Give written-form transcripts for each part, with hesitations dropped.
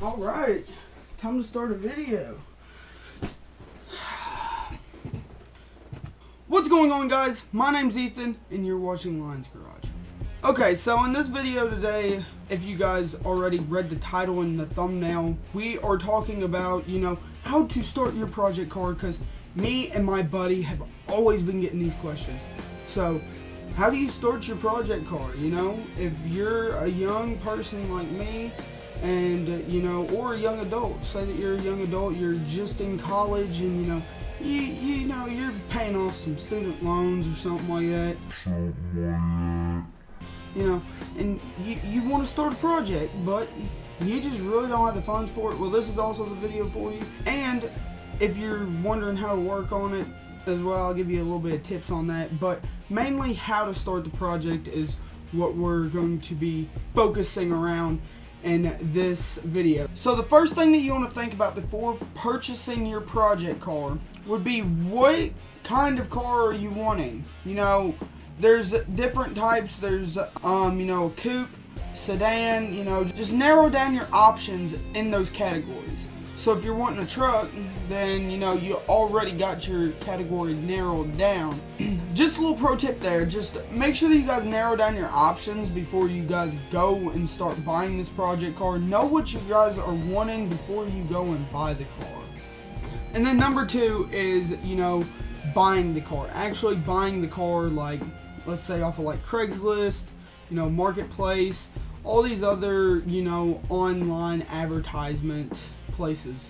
Alright, time to start a video. What's going on, guys? My name's Ethan and you're watching Lyons Garage. Okay, so in this video today, if you guys already read the title and the thumbnail, we are talking about, how to start your project car, because me and my buddy have always been getting these questions. So, how do you start your project car? If you're a young person like me, and or a young adult, say that you're a young adult, you're just in college, and you're paying off some student loans or something like that. And you want to start a project, but you just really don't have the funds for it. Well, this is also the video for you. And if you're wondering how to work on it as well, I'll give you a little bit of tips on that. But mainly how to start the project is what we're going to be focusing around in this video. So the first thing that you want to think about before purchasing your project car would be, what kind of car are you wanting? There's different types. There's a coupe, sedan, just narrow down your options in those categories. So if you're wanting a truck, then you already got your category narrowed down. Just a little pro tip there, just make sure that you guys narrow down your options before you guys go and start buying this project car. Know what you guys are wanting before you go and buy the car. And then number two is, buying the car. Actually buying the car, like, let's say off of like Craigslist, Marketplace, all these other, online advertisement places.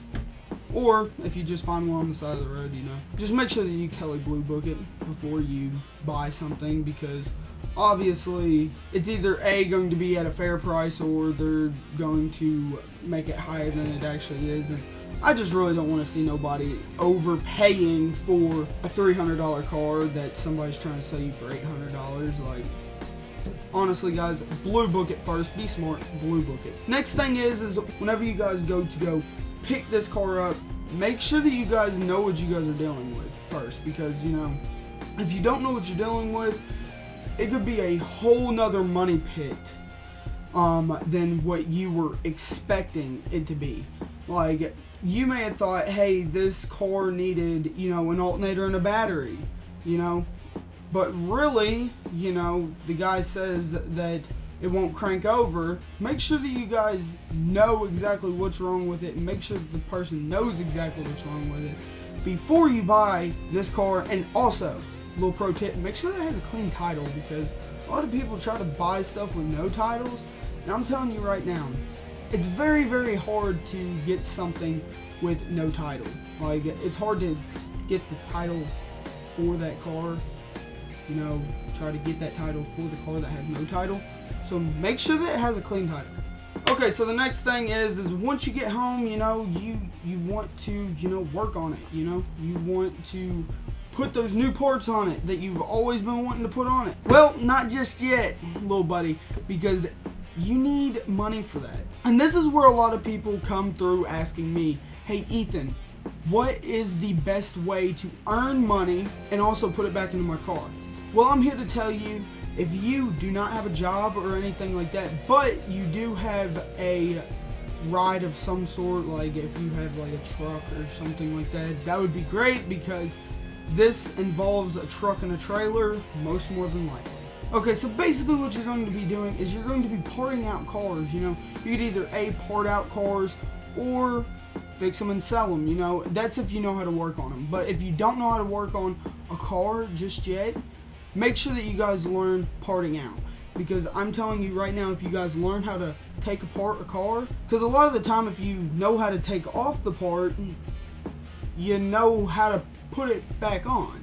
Or if you just find one on the side of the road, just make sure that you Kelly Blue Book it before you buy something, because obviously it's either A, going to be at a fair price, or they're going to make it higher than it actually is. And I just really don't want to see nobody overpaying for a $300 car that somebody's trying to sell you for $800. Like, honestly, guys, blue book it first. Be smart, blue book it. Next thing is whenever you guys go pick this car up, make sure that you guys know what you guys are dealing with first, because if you don't know what you're dealing with, it could be a whole nother money pit than what you were expecting it to be. Like, you may have thought, hey, this car needed an alternator and a battery, but really, the guy says that it won't crank over. Make sure that you guys know exactly what's wrong with it, and make sure that the person knows exactly what's wrong with it before you buy this car. And also, little pro tip, make sure that it has a clean title, because a lot of people try to buy stuff with no titles, and I'm telling you right now, it's very, very hard to get something with no title. Like, it's hard to get the title for that car, try to get that title for the car that has no title. So make sure that it has a clean title. Okay, so the next thing is once you get home, you want to, work on it, you want to put those new parts on it that you've always been wanting to put on it. Well, not just yet, little buddy, because you need money for that. And this is where a lot of people come through asking me, hey Ethan, what is the best way to earn money and also put it back into my car? Well, I'm here to tell you, if you do not have a job or anything like that, but you do have a ride of some sort, like if you have like a truck or something like that, that would be great, because this involves a truck and a trailer, most more than likely. Okay, so basically what you're going to be doing is you're going to be parting out cars. You could either A, part out cars, or fix them and sell them. That's if you know how to work on them. But if you don't know how to work on a car just yet, make sure that you guys learn parting out. Because I'm telling you right now, if you guys learn how to take apart a car, because a lot of the time if you know how to take off the part, you know how to put it back on.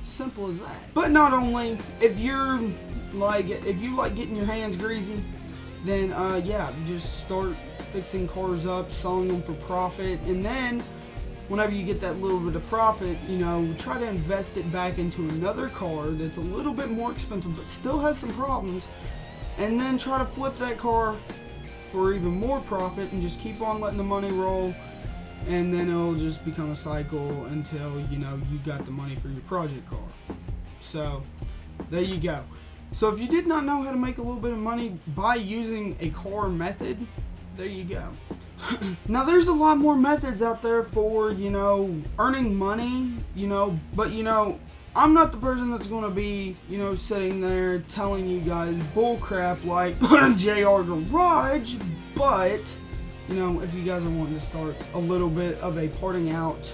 Simple as that. But not only, if you like getting your hands greasy, then yeah, just start fixing cars up, selling them for profit, and then whenever you get that little bit of profit, try to invest it back into another car that's a little bit more expensive but still has some problems, and then try to flip that car for even more profit, and just keep on letting the money roll, and then it'll just become a cycle until you got the money for your project car. So there you go. So if you did not know how to make a little bit of money by using a car method, there you go. Now there's a lot more methods out there for, you know, earning money, you know, but you know, I'm not the person that's going to be, you know, sitting there telling you guys bullcrap like JR Garage, but, you know, if you guys are wanting to start a little bit of a parting out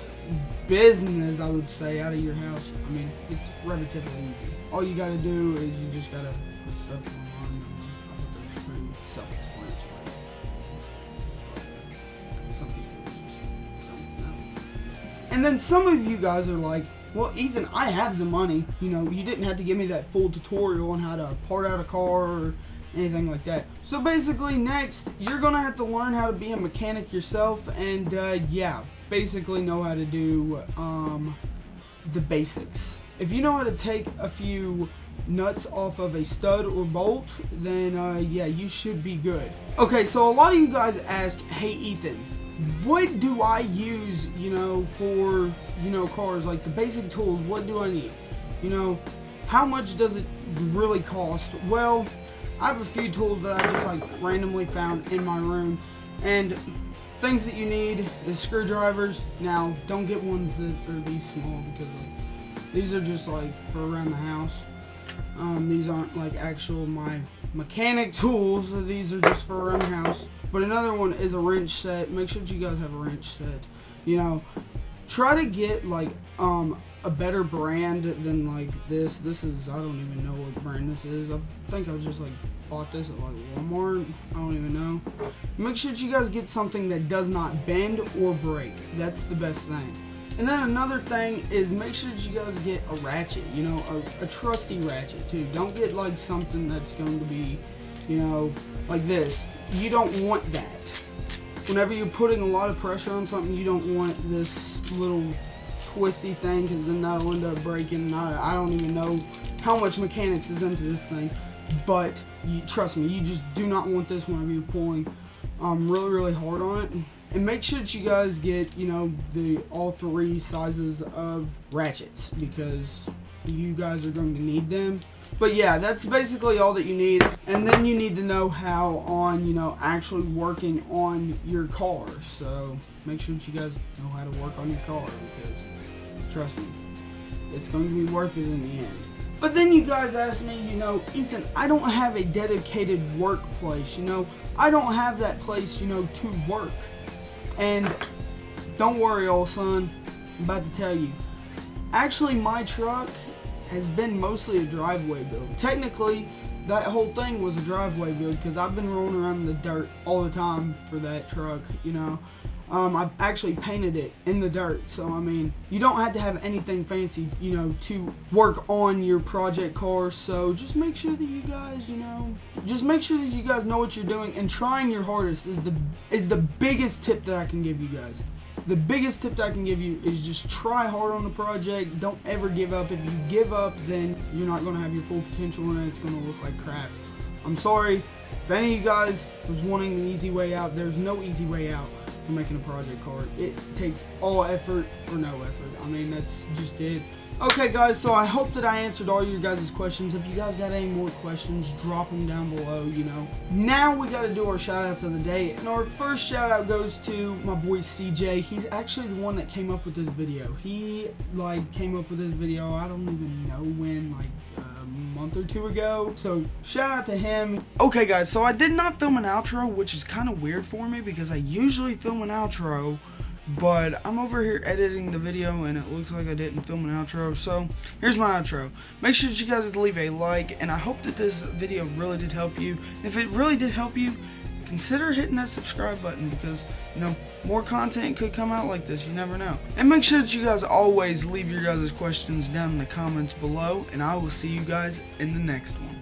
business, I would say, out of your house, I mean, it's relatively easy. All you got to do is you just got to put stuff online. I think that's pretty self-explanatory. Some people just don't know. And then some of you guys are like, well, Ethan, I have the money. You know, you didn't have to give me that full tutorial on how to part out a car or anything like that. So basically, next, you're going to have to learn how to be a mechanic yourself and, yeah, basically know how to do the basics. If you know how to take a few nuts off of a stud or bolt, then, yeah, you should be good. Okay, so a lot of you guys ask, hey, Ethan, what do I use, you know, for, you know, cars, like the basic tools? What do I need? You know, how much does it really cost? Well, I have a few tools that I just like randomly found in my room, and things that you need is screwdrivers. Now, don't get ones that are these small, because like these are just like for around the house. These aren't like actual my mechanic tools. These are just for around the house. But another one is a wrench set. Make sure that you guys have a wrench set. You know, try to get like a better brand than like this. This is, I don't even know what brand this is. I think I just like bought this at like Walmart. I don't even know. Make sure that you guys get something that does not bend or break. That's the best thing. And then another thing is make sure that you guys get a ratchet, you know, a trusty ratchet too. Don't get like something that's going to be, you know, like this. You don't want that. Whenever you're putting a lot of pressure on something, you don't want this little twisty thing, because then that'll end up breaking. I don't even know how much mechanics is into this thing, but trust me, you just do not want this whenever you're pulling really, really hard on it. And make sure that you guys get, you know, all three sizes of ratchets, because you guys are going to need them. But yeah, that's basically all that you need. And then you need to know how on, you know, actually working on your car. So make sure that you guys know how to work on your car, because trust me, it's going to be worth it in the end. But then you guys ask me, you know, Ethan, I don't have a dedicated workplace, you know, I don't have that place, you know, to work. And don't worry, old son, I'm about to tell you. Actually, my truck has been mostly a driveway build. Technically, that whole thing was a driveway build, because I've been rolling around in the dirt all the time for that truck, you know. I've actually painted it in the dirt, so I mean, you don't have to have anything fancy, you know, to work on your project car. So just make sure that you guys, you know, just make sure that you guys know what you're doing, and trying your hardest is the biggest tip that I can give you guys. The biggest tip that I can give you is just try hard on the project. Don't ever give up. If you give up, then you're not going to have your full potential, and it's going to look like crap. I'm sorry. If any of you guys was wanting the easy way out, there's no easy way out for making a project car. It takes all effort or no effort. I mean, that's just it. Okay guys, so I hope that I answered all your guys' questions. If you guys got any more questions, drop them down below, you know. Now we got to do our shout outs of the day, and our first shout out goes to my boy CJ. He's actually the one that came up with this video. He like came up with this video, I don't even know when, like a month or two ago. So shout out to him. Okay guys, so I did not film an outro, which is kind of weird for me because I usually film an outro. But I'm over here editing the video and it looks like I didn't film an outro, so here's my outro. Make sure that you guys leave a like, and I hope that this video really did help you. And if it really did help you, consider hitting that subscribe button, because, you know, more content could come out like this, you never know. And make sure that you guys always leave your guys' questions down in the comments below, and I will see you guys in the next one.